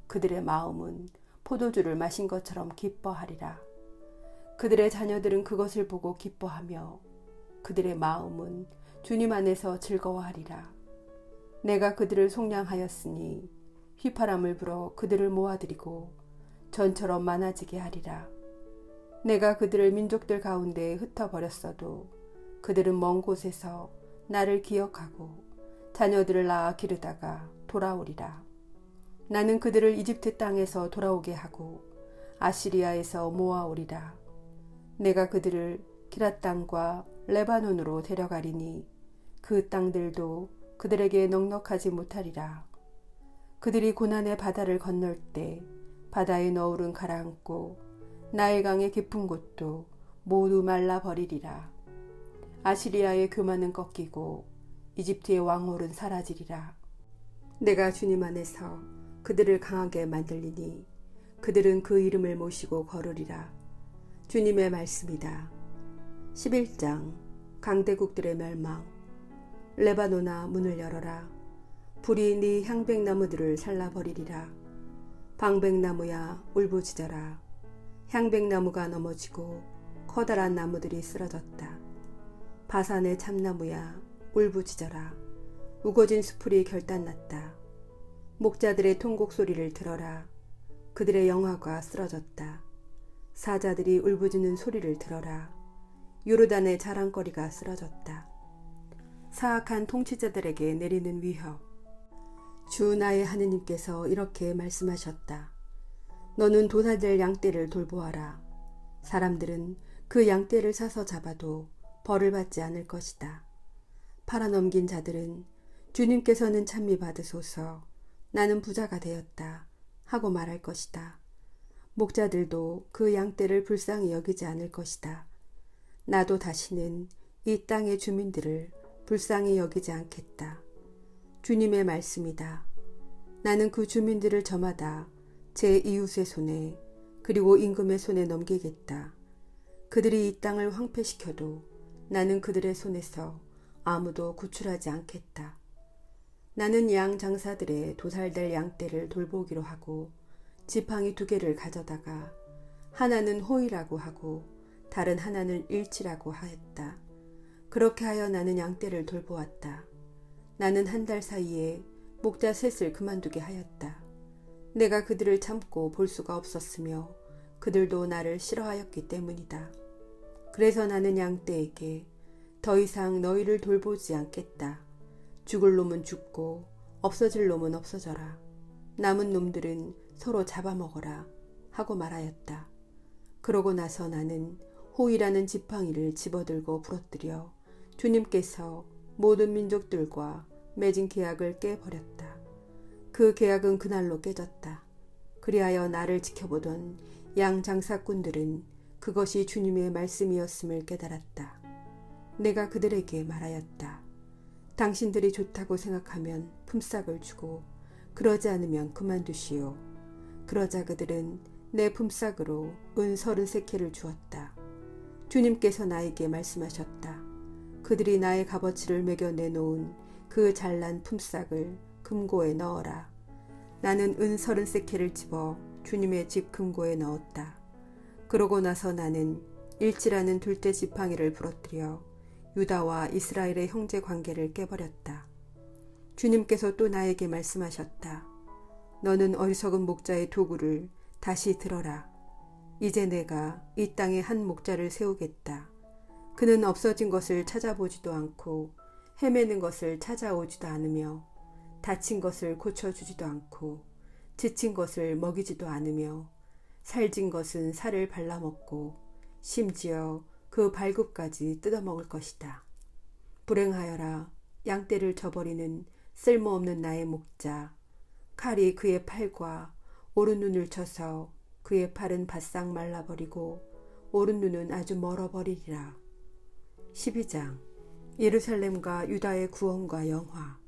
그들의 마음은 포도주를 마신 것처럼 기뻐하리라. 그들의 자녀들은 그것을 보고 기뻐하며 그들의 마음은 주님 안에서 즐거워하리라. 내가 그들을 속량하였으니 휘파람을 불어 그들을 모아들이고 전처럼 많아지게 하리라. 내가 그들을 민족들 가운데에 흩어버렸어도 그들은 먼 곳에서 나를 기억하고 자녀들을 낳아 기르다가 돌아오리라. 나는 그들을 이집트 땅에서 돌아오게 하고 아시리아에서 모아오리라. 내가 그들을 기랏 땅과 레바논으로 데려가리니 그 땅들도 그들에게 넉넉하지 못하리라. 그들이 고난의 바다를 건널 때 바다의 너울은 가라앉고 나일강의 깊은 곳도 모두 말라버리리라. 아시리아의 교만은 꺾이고 이집트의 왕홀은 사라지리라. 내가 주님 안에서 그들을 강하게 만들리니 그들은 그 이름을 모시고 걸으리라. 주님의 말씀이다. 11장. 강대국들의 멸망. 레바논아 문을 열어라. 불이 네 향백나무들을 살라버리리라. 방백나무야 울부짖어라. 향백나무가 넘어지고 커다란 나무들이 쓰러졌다. 바산의 참나무야 울부짖어라. 우거진 수풀이 결단났다. 목자들의 통곡 소리를 들어라. 그들의 영화가 쓰러졌다. 사자들이 울부짖는 소리를 들어라. 요르단의 자랑거리가 쓰러졌다. 사악한 통치자들에게 내리는 위협. 주 나의 하느님께서 이렇게 말씀하셨다. 너는 도살될 양떼를 돌보아라. 사람들은 그 양떼를 사서 잡아도 벌을 받지 않을 것이다. 팔아넘긴 자들은 주님께서는 찬미 받으소서, 나는 부자가 되었다 하고 말할 것이다. 목자들도 그 양떼를 불쌍히 여기지 않을 것이다. 나도 다시는 이 땅의 주민들을 불쌍히 여기지 않겠다. 주님의 말씀이다. 나는 그 주민들을 저마다 제 이웃의 손에 그리고 임금의 손에 넘기겠다. 그들이 이 땅을 황폐시켜도 나는 그들의 손에서 아무도 구출하지 않겠다. 나는 양 장사들의 도살될 양떼를 돌보기로 하고 지팡이 2개를 가져다가 하나는 호이라고 하고 다른 하나는 일치라고 하였다. 그렇게 하여 나는 양떼를 돌보았다. 나는 한 달 사이에 목자 셋을 그만두게 하였다. 내가 그들을 참고 볼 수가 없었으며 그들도 나를 싫어하였기 때문이다. 그래서 나는 양떼에게 더 이상 너희를 돌보지 않겠다. 죽을 놈은 죽고 없어질 놈은 없어져라. 남은 놈들은 서로 잡아먹어라 하고 말하였다. 그러고 나서 나는 호이라는 지팡이를 집어들고 부러뜨려 주님께서 모든 민족들과 맺은 계약을 깨버렸다. 그 계약은 그날로 깨졌다. 그리하여 나를 지켜보던 양 장사꾼들은 그것이 주님의 말씀이었음을 깨달았다. 내가 그들에게 말하였다. 당신들이 좋다고 생각하면 품삯을 주고 그러지 않으면 그만두시오. 그러자 그들은 내 품삯으로 은 33개를 주었다. 주님께서 나에게 말씀하셨다. 그들이 나의 값어치를 매겨 내놓은 그 잘난 품삯을 금고에 넣어라. 나는 은 33개를 집어 주님의 집 금고에 넣었다. 그러고 나서 나는 일치라는 둘째 지팡이를 부러뜨려 유다와 이스라엘의 형제 관계를 깨버렸다. 주님께서 또 나에게 말씀하셨다. 너는 어리석은 목자의 도구를 다시 들어라. 이제 내가 이 땅에 한 목자를 세우겠다. 그는 없어진 것을 찾아보지도 않고 헤매는 것을 찾아오지도 않으며 다친 것을 고쳐주지도 않고 지친 것을 먹이지도 않으며 살진 것은 살을 발라먹고 심지어 그 발굽까지 뜯어먹을 것이다. 불행하여라. 양떼를 저버리는 쓸모없는 나의 목자. 칼이 그의 팔과 오른 눈을 쳐서 그의 팔은 바싹 말라버리고 오른 눈은 아주 멀어버리리라. 12장 예루살렘과 유다의 구원과 영화.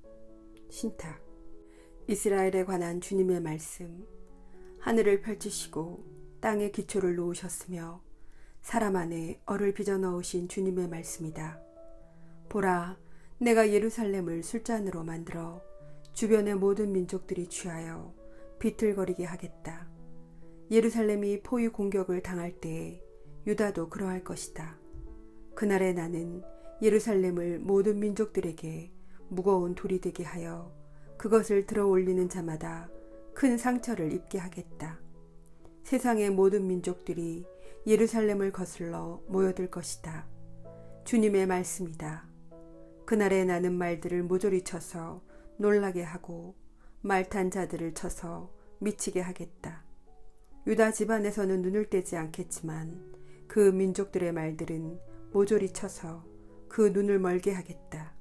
신탁. 이스라엘에 관한 주님의 말씀. 하늘을 펼치시고 땅에 기초를 놓으셨으며 사람 안에 얼을 빚어 넣으신 주님의 말씀이다. 보라, 내가 예루살렘을 술잔으로 만들어 주변의 모든 민족들이 취하여 비틀거리게 하겠다. 예루살렘이 포위 공격을 당할 때에 유다도 그러할 것이다. 그날에 나는 예루살렘을 모든 민족들에게 무거운 돌이 되게 하여 그것을 들어 올리는 자마다 큰 상처를 입게 하겠다. 세상의 모든 민족들이 예루살렘을 거슬러 모여들 것이다. 주님의 말씀이다. 그날에 나는 말들을 모조리 쳐서 놀라게 하고 말탄 자들을 쳐서 미치게 하겠다. 유다 집안에서는 눈을 떼지 않겠지만 그 민족들의 말들은 모조리 쳐서 그 눈을 멀게 하겠다.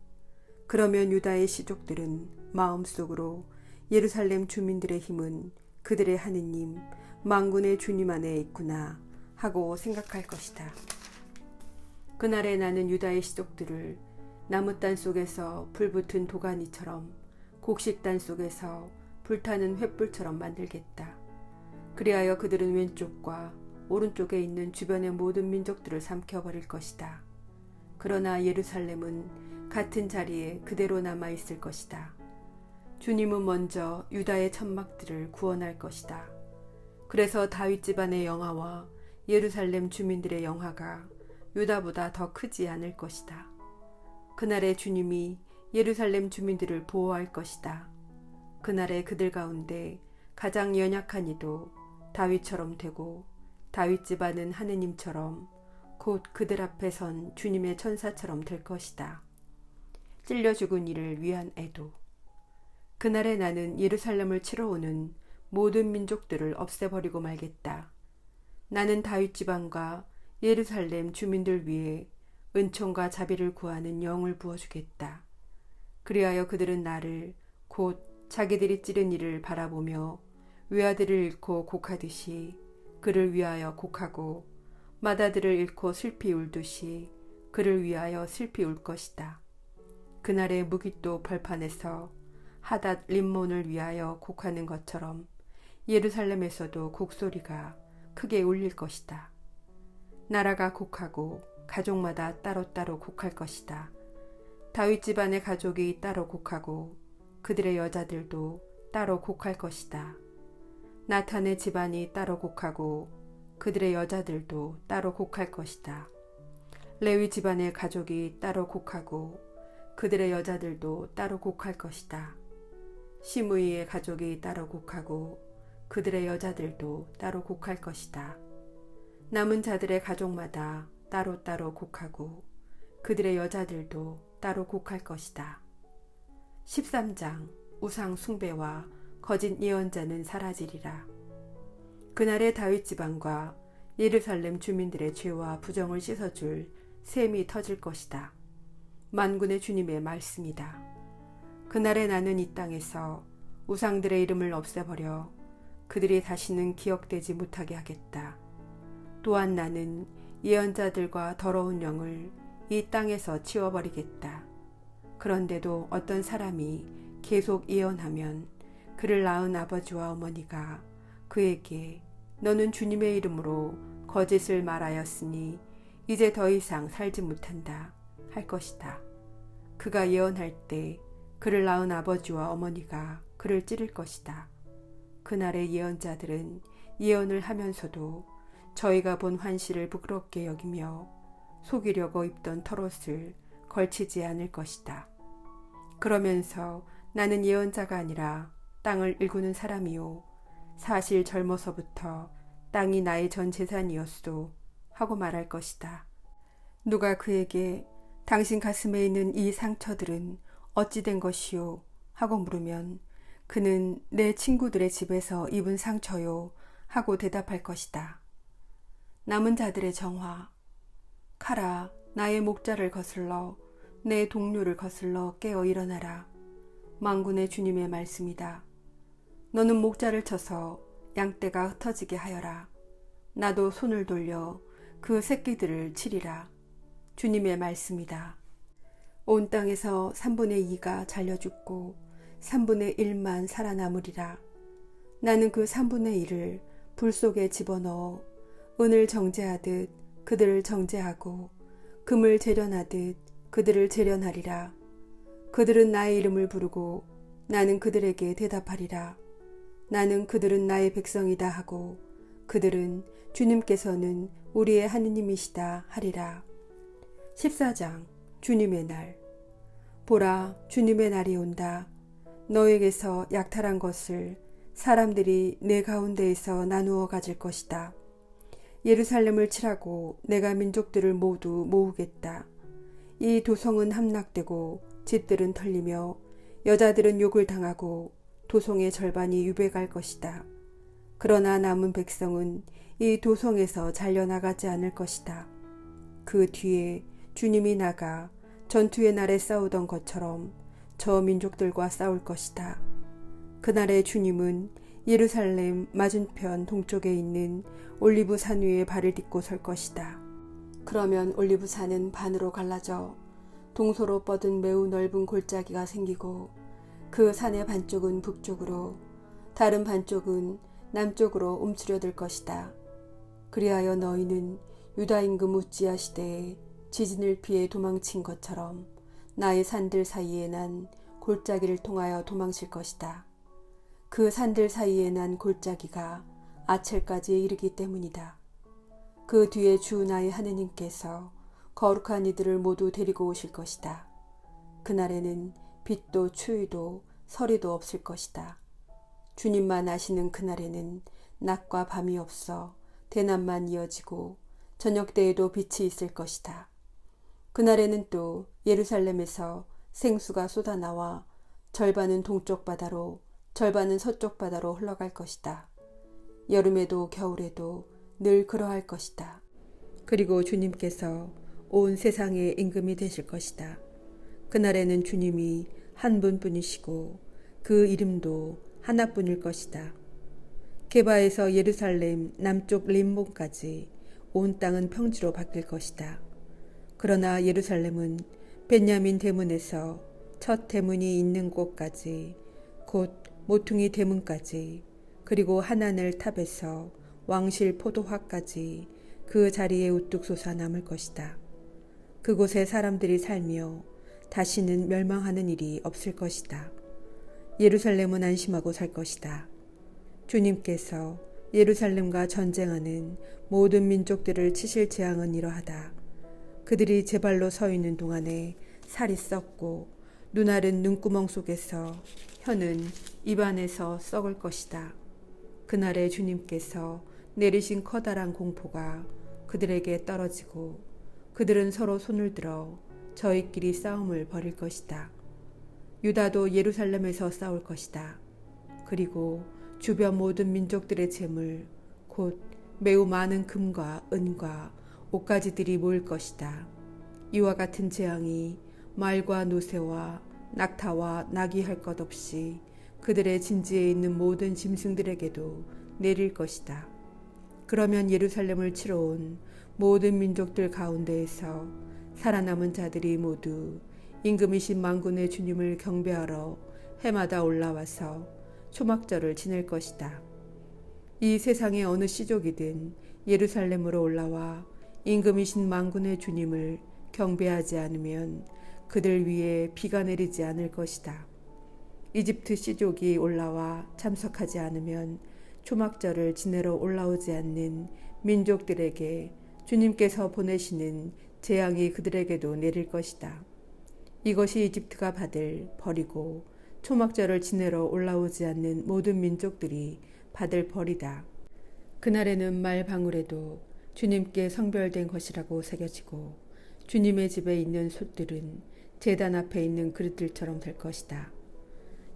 그러면 유다의 시족들은 마음속으로 예루살렘 주민들의 힘은 그들의 하느님 만군의 주님 안에 있구나 하고 생각할 것이다. 그날에 나는 유다의 시족들을 나무단 속에서 불붙은 도가니처럼 곡식단 속에서 불타는 횃불처럼 만들겠다. 그리하여 그들은 왼쪽과 오른쪽에 있는 주변의 모든 민족들을 삼켜버릴 것이다. 그러나 예루살렘은 같은 자리에 그대로 남아있을 것이다. 주님은 먼저 유다의 천막들을 구원할 것이다. 그래서 다윗 집안의 영화와 예루살렘 주민들의 영화가 유다보다 더 크지 않을 것이다. 그날에 주님이 예루살렘 주민들을 보호할 것이다. 그날에 그들 가운데 가장 연약한 이도 다윗처럼 되고 다윗 집안은 하느님처럼 곧 그들 앞에 선 주님의 천사처럼 될 것이다. 찔려 죽은 이를 위한 애도. 그날에 나는 예루살렘을 치러 오는 모든 민족들을 없애버리고 말겠다. 나는 다윗 집안과 예루살렘 주민들 위해 은총과 자비를 구하는 영을 부어주겠다. 그리하여 그들은 나를 곧 자기들이 찌른 이를 바라보며 외아들을 잃고 곡하듯이 그를 위하여 곡하고 맏아들을 잃고 슬피 울듯이 그를 위하여 슬피 울 것이다. 그날에 무깃도 벌판에서 하닷 림몬을 위하여 곡하는 것처럼 예루살렘에서도 곡소리가 크게 울릴 것이다. 나라가 곡하고 가족마다 따로따로 곡할 것이다. 다윗 집안의 가족이 따로 곡하고 그들의 여자들도 따로 곡할 것이다. 나탄의 집안이 따로 곡하고 그들의 여자들도 따로 곡할 것이다. 레위 집안의 가족이 따로 곡하고 그들의 여자들도 따로 곡할 것이다. 시므이의 가족이 따로 곡하고 그들의 여자들도 따로 곡할 것이다. 남은 자들의 가족마다 따로따로 곡하고 그들의 여자들도 따로 곡할 것이다. 13장 우상 숭배와 거짓 예언자는 사라지리라. 그날에 다윗 집안과 예루살렘 주민들의 죄와 부정을 씻어줄 샘이 터질 것이다. 만군의 주님의 말씀이다. 그날에 나는 이 땅에서 우상들의 이름을 없애버려 그들이 다시는 기억되지 못하게 하겠다. 또한 나는 예언자들과 더러운 영을 이 땅에서 치워버리겠다. 그런데도 어떤 사람이 계속 예언하면 그를 낳은 아버지와 어머니가 그에게 너는 주님의 이름으로 거짓을 말하였으니 이제 더 이상 살지 못한다 할 것이다. 그가 예언할 때 그를 낳은 아버지와 어머니가 그를 찌를 것이다. 그날의 예언자들은 예언을 하면서도 저희가 본 환시를 부끄럽게 여기며 속이려고 입던 털옷을 걸치지 않을 것이다. 그러면서 나는 예언자가 아니라 땅을 일구는 사람이요 사실 젊어서부터 땅이 나의 전 재산이었소 하고 말할 것이다. 누가 그에게 당신 가슴에 있는 이 상처들은 어찌 된 것이요 하고 물으면 그는 내 친구들의 집에서 입은 상처요 하고 대답할 것이다. 남은 자들의 정화. 카라 나의 목자를 거슬러 내 동료를 거슬러 깨어 일어나라. 만군의 주님의 말씀이다. 너는 목자를 쳐서 양떼가 흩어지게 하여라. 나도 손을 돌려 그 새끼들을 치리라. 주님의 말씀이다. 온 땅에서 3분의 2가 잘려 죽고 3분의 1만 살아남으리라. 나는 그 3분의 1을 불 속에 집어넣어 은을 정제하듯 그들을 정제하고 금을 재련하듯 그들을 재련하리라. 그들은 나의 이름을 부르고 나는 그들에게 대답하리라. 나는 그들은 나의 백성이다 하고 그들은 주님께서는 우리의 하느님이시다 하리라. 14장 주님의 날. 보라, 주님의 날이 온다. 너에게서 약탈한 것을 사람들이 내 가운데에서 나누어 가질 것이다. 예루살렘을 칠하고 내가 민족들을 모두 모으겠다. 이 도성은 함락되고 집들은 털리며 여자들은 욕을 당하고 도성의 절반이 유배갈 것이다. 그러나 남은 백성은 이 도성에서 잘려나가지 않을 것이다. 그 뒤에 주님이 나가 전투의 날에 싸우던 것처럼 저 민족들과 싸울 것이다. 그날의 주님은 예루살렘 맞은편 동쪽에 있는 올리브 산 위에 발을 딛고 설 것이다. 그러면 올리브 산은 반으로 갈라져 동서로 뻗은 매우 넓은 골짜기가 생기고 그 산의 반쪽은 북쪽으로 다른 반쪽은 남쪽으로 움츠려들 것이다. 그리하여 너희는 유다 임금 우찌야 시대에 지진을 피해 도망친 것처럼 나의 산들 사이에 난 골짜기를 통하여 도망칠 것이다. 그 산들 사이에 난 골짜기가 아첼까지 이르기 때문이다. 그 뒤에 주 나의 하느님께서 거룩한 이들을 모두 데리고 오실 것이다. 그날에는 빛도 추위도 서리도 없을 것이다. 주님만 아시는 그날에는 낮과 밤이 없어 대낮만 이어지고 저녁 때에도 빛이 있을 것이다. 그날에는 또 예루살렘에서 생수가 쏟아나와 절반은 동쪽 바다로 절반은 서쪽 바다로 흘러갈 것이다. 여름에도 겨울에도 늘 그러할 것이다. 그리고 주님께서 온 세상의 임금이 되실 것이다. 그날에는 주님이 한 분뿐이시고 그 이름도 하나뿐일 것이다. 게바에서 예루살렘 남쪽 림몬까지 온 땅은 평지로 바뀔 것이다. 그러나 예루살렘은 벤야민 대문에서 첫 대문이 있는 곳까지 곧 모퉁이 대문까지 그리고 하나늘 탑에서 왕실 포도화까지 그 자리에 우뚝 솟아 남을 것이다. 그곳에 사람들이 살며 다시는 멸망하는 일이 없을 것이다. 예루살렘은 안심하고 살 것이다. 주님께서 예루살렘과 전쟁하는 모든 민족들을 치실 재앙은 이러하다. 그들이 제 발로 서 있는 동안에 살이 썩고 눈알은 눈구멍 속에서 혀는 입안에서 썩을 것이다. 그날에 주님께서 내리신 커다란 공포가 그들에게 떨어지고 그들은 서로 손을 들어 저희끼리 싸움을 벌일 것이다. 유다도 예루살렘에서 싸울 것이다. 그리고 주변 모든 민족들의 재물 곧 매우 많은 금과 은과 옷가지들이 모일 것이다. 이와 같은 재앙이 말과 노새와 낙타와 나귀 할 것 없이 그들의 진지에 있는 모든 짐승들에게도 내릴 것이다. 그러면 예루살렘을 치러 온 모든 민족들 가운데에서 살아남은 자들이 모두 임금이신 만군의 주님을 경배하러 해마다 올라와서 초막절을 지낼 것이다. 이 세상의 어느 씨족이든 예루살렘으로 올라와 임금이신 만군의 주님을 경배하지 않으면 그들 위에 비가 내리지 않을 것이다. 이집트 씨족이 올라와 참석하지 않으면 초막절을 지내러 올라오지 않는 민족들에게 주님께서 보내시는 재앙이 그들에게도 내릴 것이다. 이것이 이집트가 받을 벌이고 초막절을 지내러 올라오지 않는 모든 민족들이 받을 벌이다. 그날에는 말 방울에도 주님께 성별된 것이라고 새겨지고 주님의 집에 있는 솥들은 제단 앞에 있는 그릇들처럼 될 것이다.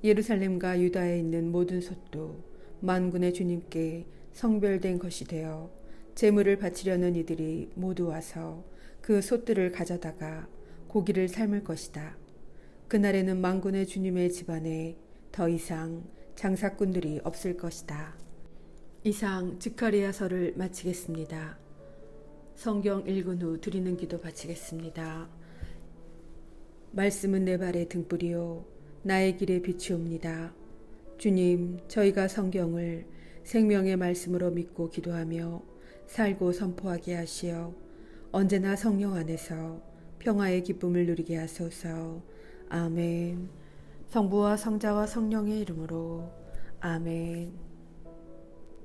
예루살렘과 유다에 있는 모든 솥도 만군의 주님께 성별된 것이 되어 제물을 바치려는 이들이 모두 와서 그 솥들을 가져다가 고기를 삶을 것이다. 그날에는 만군의 주님의 집안에 더 이상 장사꾼들이 없을 것이다. 이상 지카리아서를 마치겠습니다. 성경 읽은 후 드리는 기도 바치겠습니다. 말씀은 내 발의 등불이요 나의 길에 비추옵니다. 주님, 저희가 성경을 생명의 말씀으로 믿고 기도하며 살고 선포하게 하시어 언제나 성령 안에서 평화의 기쁨을 누리게 하소서. 아멘. 성부와 성자와 성령의 이름으로 아멘.